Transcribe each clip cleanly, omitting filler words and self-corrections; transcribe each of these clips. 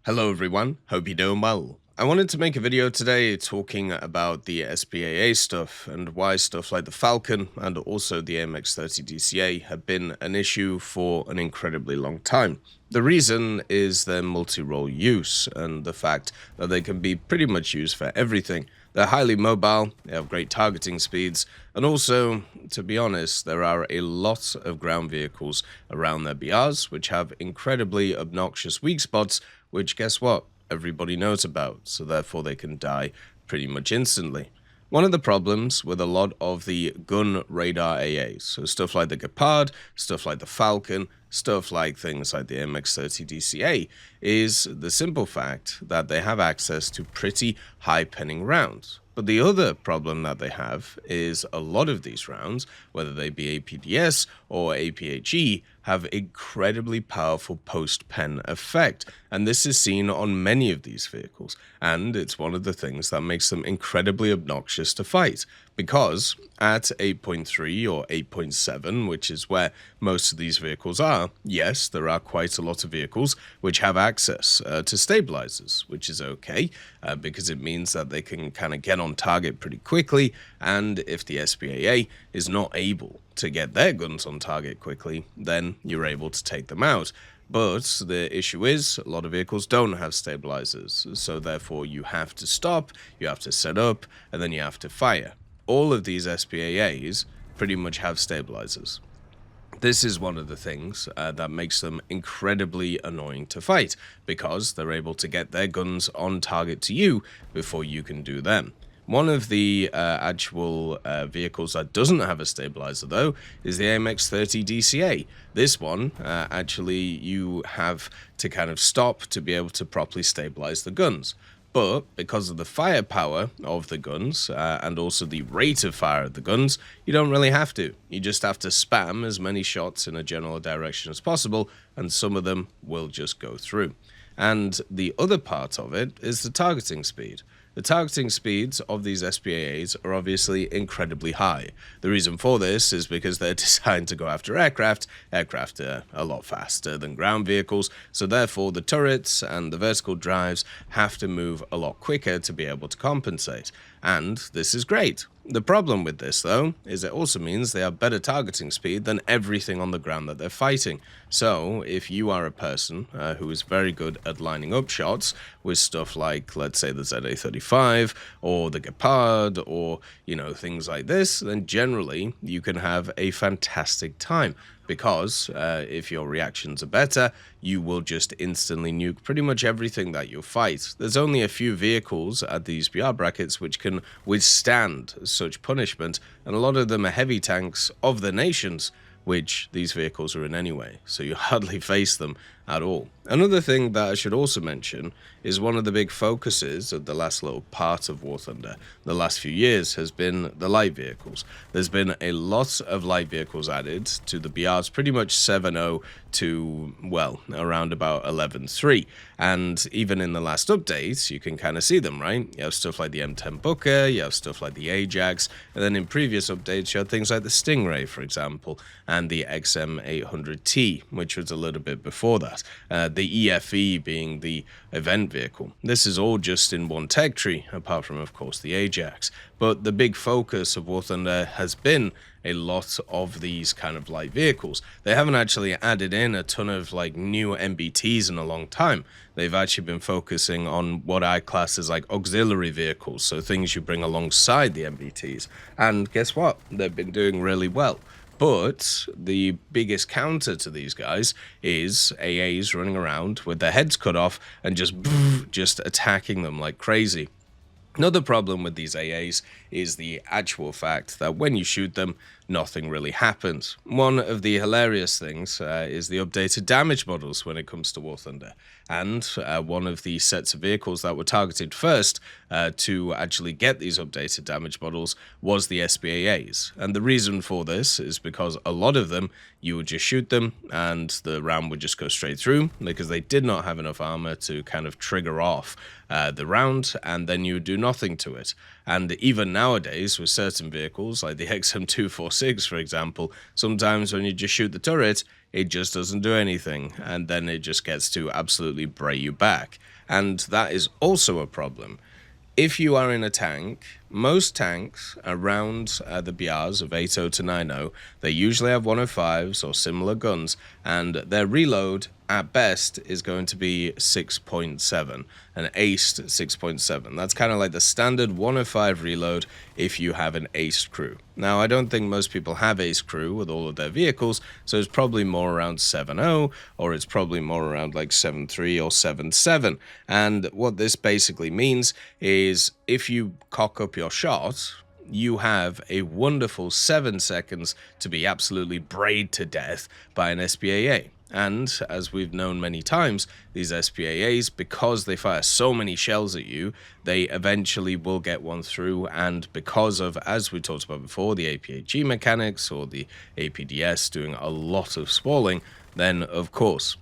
Hello everyone, hope you're doing well. I wanted to make a video today talking about the SPAA stuff and why stuff like the Falcon and also the AMX30 DCA have been an issue for an incredibly long time. The reason is their multi-role use and the fact that they can be pretty much used for everything. They're highly mobile, they have great targeting speeds, and also, to be honest, there are a lot of ground vehicles around their BRs which have incredibly obnoxious weak spots, which guess what? Everybody knows about, so therefore they can die pretty much instantly. One of the problems with a lot of the gun radar AAs, so stuff like the Leopard, stuff like the Falcon, stuff like things like the MX30 DCA, is the simple fact that they have access to pretty high penning rounds. But the other problem that they have is a lot of these rounds, whether they be APDS or APHE, have incredibly powerful post-pen effect, and this is seen on many of these vehicles, and it's one of the things that makes them incredibly obnoxious to fight, because at 8.3 or 8.7, which is where most of these vehicles are, yes, there are quite a lot of vehicles which have access to stabilizers, which is okay, because it means that they can kind of get on target pretty quickly, and if the SPAA is not able to get their guns on target quickly, then you're able to take them out. But the issue is, a lot of vehicles don't have stabilizers, so therefore you have to stop, you have to set up, and then you have to fire. All of these SPAAs pretty much have stabilizers. This is one of the things that makes them incredibly annoying to fight, because they're able to get their guns on target to you before you can do them. One of the actual vehicles that doesn't have a stabilizer, though, is the AMX30 DCA. This one, actually, you have to kind of stop to be able to properly stabilize the guns. But because of the firepower of the guns and also the rate of fire of the guns, you don't really have to. You just have to spam as many shots in a general direction as possible, and some of them will just go through. And the other part of it is the targeting speed. The targeting speeds of these SPAAs are obviously incredibly high. The reason for this is because they're designed to go after aircraft. Aircraft are a lot faster than ground vehicles, so therefore the turrets and the vertical drives have to move a lot quicker to be able to compensate. And this is great. The problem with this, though, is it also means they have better targeting speed than everything on the ground that they're fighting. So, if you are a person who is very good at lining up shots with stuff like, let's say, the ZA-35 or the Leopard or, things like this, then generally you can have a fantastic time. Because if your reactions are better, you will just instantly nuke pretty much everything that you fight. There's only a few vehicles at these BR brackets which can withstand such punishment, and a lot of them are heavy tanks of the nations, which these vehicles are in anyway, so you hardly face them at all. Another thing that I should also mention is one of the big focuses of the last little part of War Thunder the last few years has been the light vehicles. There's been a lot of light vehicles added to the BRs, pretty much 7.0 to, well, around about 11.3. And even in the last updates, you can kind of see them, right? You have stuff like the M10 Booker, you have stuff like the Ajax, and then in previous updates, you had things like the Stingray, for example, and the XM800T, which was a little bit before that. The EFE being the event vehicle. This is all just in one tech tree, apart from, of course, the Ajax. But the big focus of War Thunder has been a lot of these kind of light vehicles. They haven't actually added in a ton of new MBTs in a long time. They've actually been focusing on what I class as auxiliary vehicles, so things you bring alongside the MBTs. And guess what? They've been doing really well. But the biggest counter to these guys is AAs running around with their heads cut off and just attacking them like crazy. Another problem with these AAs is the actual fact that when you shoot them, nothing really happens. One of the hilarious things is the updated damage models when it comes to War Thunder. And one of the sets of vehicles that were targeted first to actually get these updated damage models was the SPAAs. And the reason for this is because a lot of them, you would just shoot them and the round would just go straight through because they did not have enough armor to kind of trigger off the round, and then you would do nothing to it. And even nowadays, with certain vehicles like the XM246, 6, for example, sometimes when you just shoot the turret, it just doesn't do anything, and then it just gets to absolutely bray you back. And that is also a problem. If you are in a tank, most tanks around the BRs of 8.0 to 9.0, they usually have 105s or similar guns, and their reload at best is going to be 6.7, an aced 6.7. That's kind of like the standard 105 reload if you have an aced crew. Now, I don't think most people have aced crew with all of their vehicles, so it's probably more around 7.0, or it's probably more around like 7.3 or 7.7. And what this basically means is if you cock up your shot, you have a wonderful 7 seconds to be absolutely brayed to death by an SPAA. And, as we've known many times, these SPAAs, because they fire so many shells at you, they eventually will get one through, and because of, as we talked about before, the APHE mechanics or the APDS doing a lot of spalling, then, of course,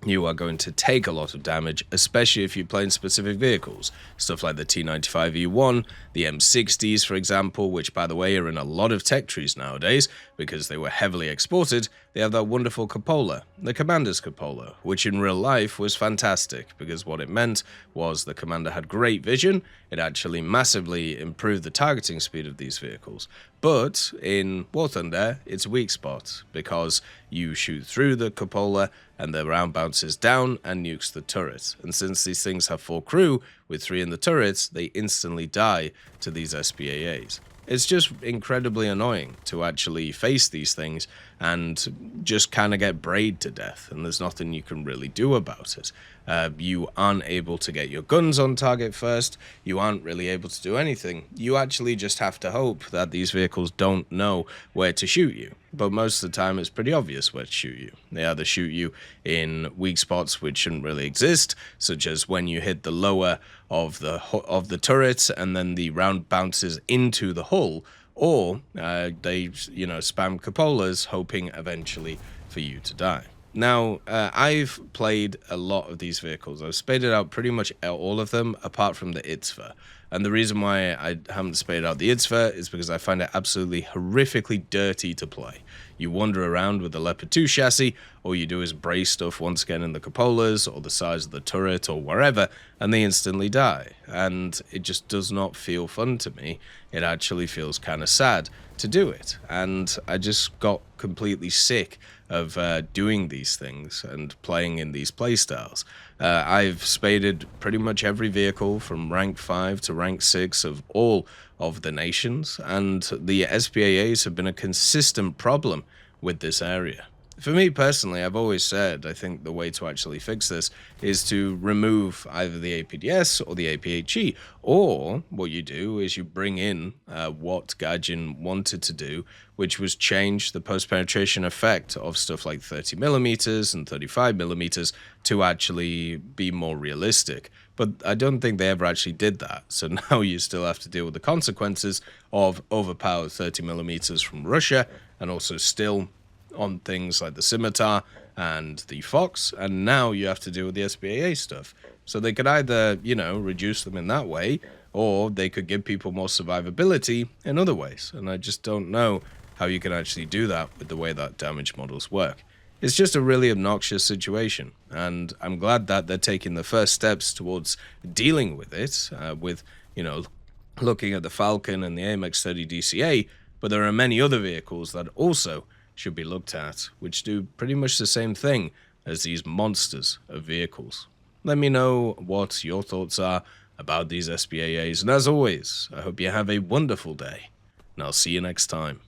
you are going to take a lot of damage, especially if you play in specific vehicles. Stuff like the T95E1, the M60s, for example, which, by the way, are in a lot of tech trees nowadays because they were heavily exported. They have that wonderful Cupola, the Commander's Cupola, which in real life was fantastic because what it meant was the Commander had great vision. It actually massively improved the targeting speed of these vehicles. But in War Thunder, it's a weak spot because you shoot through the Cupola and the round bounces down and nukes the turret. And since these things have 4 crew with 3 in the turrets, they instantly die to these SPAAs. It's just incredibly annoying to actually face these things and just kind of get brayed to death, and there's nothing you can really do about it. You aren't able to get your guns on target first, you aren't really able to do anything. You actually just have to hope that these vehicles don't know where to shoot you. But most of the time it's pretty obvious where to shoot you. They either shoot you in weak spots which shouldn't really exist, such as when you hit the lower of the turret and then the round bounces into the hull, or they spam cupolas hoping eventually for you to die. Now, I've played a lot of these vehicles. I've spaded out pretty much all of them apart from the ItPsV. And the reason why I haven't spaded out the ItPsV is because I find it absolutely horrifically dirty to play. You wander around with the Leopard 2 chassis, all you do is brace stuff once again in the cupolas or the sides of the turret or wherever, and they instantly die. And it just does not feel fun to me. It actually feels kind of sad to do it. And I just got completely sick of doing these things and playing in these playstyles. I've spaded pretty much every vehicle from rank 5 to rank 6 of all of the nations, and the SPAAs have been a consistent problem with this area. For me personally, I've always said I think the way to actually fix this is to remove either the APDS or the APHE, or what you do is you bring in what Gaijin wanted to do, which was change the post-penetration effect of stuff like 30mm and 35mm to actually be more realistic. But I don't think they ever actually did that, so now you still have to deal with the consequences of overpowered 30mm from Russia, and also still on things like the Scimitar and the Fox, and now you have to deal with the SPAA stuff. So they could either, reduce them in that way, or they could give people more survivability in other ways, and I just don't know how you can actually do that with the way that damage models work. It's just a really obnoxious situation, and I'm glad that they're taking the first steps towards dealing with it, looking at the Falcon and the AMX-30 DCA, but there are many other vehicles that also should be looked at, which do pretty much the same thing as these monsters of vehicles. Let me know what your thoughts are about these SPAAs, and as always, I hope you have a wonderful day, and I'll see you next time.